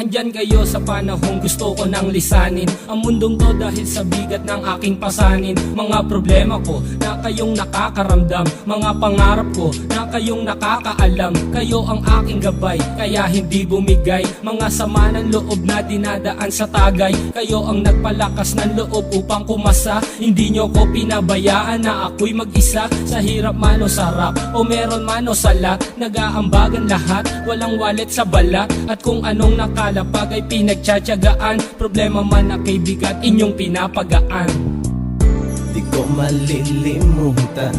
Andyan kayo sa panahong gusto ko nang lisanin ang mundong to dahil sa bigat ng aking pasanin. Mga problema ko na kayong nakakaramdam, mga pangarap ko na kayong nakakaalam. Kayo ang aking gabay, kaya hindi bumigay. Mga sama ng loob na dinadaan sa tagay, kayo ang nagpalakas ng loob upang kumasa. Hindi nyo ko pinabayaan na ako'y mag-isa. Sa hirap man o sarap, o meron man o salat, nag-aambagan lahat, walang walet sa balat. At kung anong nakalapag ay pinagtsatsagaan, problema man na kay bigat, inyong pinapagaan. Di ko malilimutan,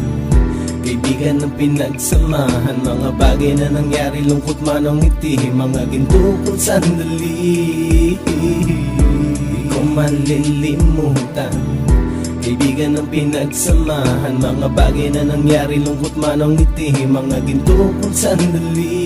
kaibigan ng pinagsamahan, mga bagay na nangyari, lungkot man o ngiti, mga ginto kong sandali. Di ko malilimutan, kaibigan ng pinagsamahan, mga bagay na nangyari, lungkot man o ngiti, mga ginto kong sandali.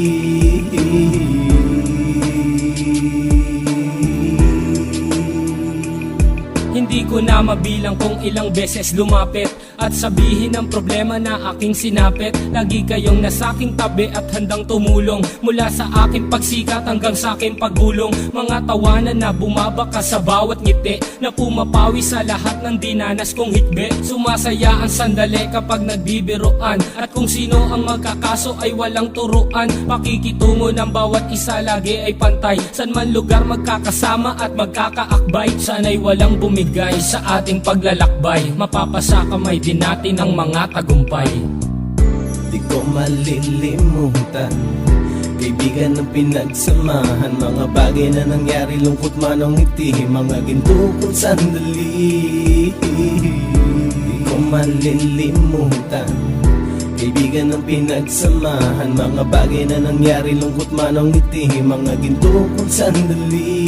Hindi ko na mabilang kung ilang beses lumapit at sabihin ang problema na aking sinapit. Lagi kayong nasa aking tabi at handang tumulong, mula sa aking pagsikat hanggang sa aking paggulong. Mga tawanan na bumabaka sa bawat ngiti, na pumapawi sa lahat ng dinanas kong hikbi. Sumasaya ang sandali kapag nagbibiroan, at kung sino ang magkakaso ay walang turuan. Pakikitungo ng bawat isa lagi ay pantay, san man lugar magkakasama at magkakaakbay. Sana'y walang bumigay sa ating paglalakbay, mapapasa kamay din natin ang mga tagumpay. Di ko malilimutan, kaibigan ng pinagsamahan, mga bagay na nangyari, lungkot man o ngiti, mga ginto kong sandali. Di ko malilimutan, kaibigan ng pinagsamahan, mga bagay na nangyari, lungkot man o ngiti, mga ginto kong sandali.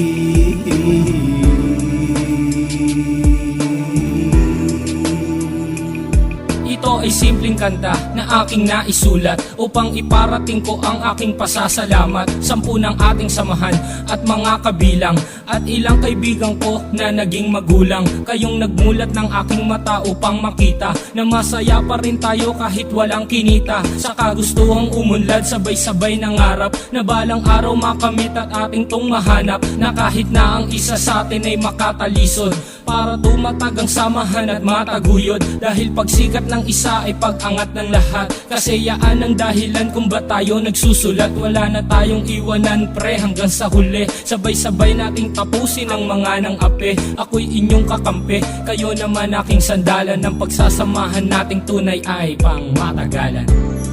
Ito ay simpleng kanta na aking naisulat upang iparating ko ang aking pasasalamat. 10 ng ating samahan at mga kabilang, at ilang kaibigan ko na naging magulang. Kayong nagmulat ng aking mata upang makita na masaya pa rin tayo kahit walang kinita. Sa kagustuhang umunlad, sabay-sabay nangarap na balang araw makamit at ating tong mahanap, na kahit na ang isa sa atin ay makatalisod, para tumatag ang samahan at mataguyod. Dahil pagsikat ng isa ay pag-angat ng lahat, kasi yaan ang dahilan kung ba tayo nagsusulat. Wala na tayong iwanan pre hanggang sa huli, sabay-sabay nating tapusin ang mga nang ape. Ako'y inyong kakampi, kayo naman aking sandalan, ng pagsasamahan nating tunay ay pang matagalan.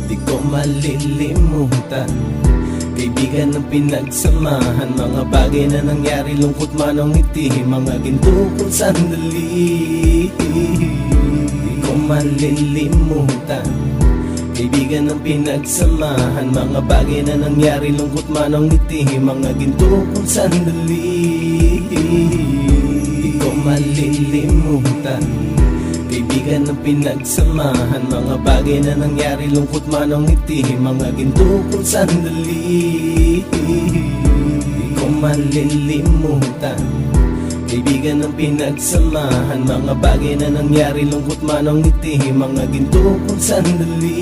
Di ko malilimutan, kaibigan ng pinagsamahan, mga bagay na nangyari, lungkot man o ngiti, mga ginto kong sandali. Di ko malilimutan, kaibigan ng pinagsamahan, mga bagay na nangyari, lungkot man o ngiti, mga ginto kong sandali. Di ko malilimutan, kaibigan ng pinagsamahan, mga bagay na nangyari, lungkot man o ngiti, mga ginto kong sandali. Di ko malilimutan, kaibigan ng pinagsamahan, mga bagay na nangyari, lungkot man o ngiti, mga ginto kong sandali.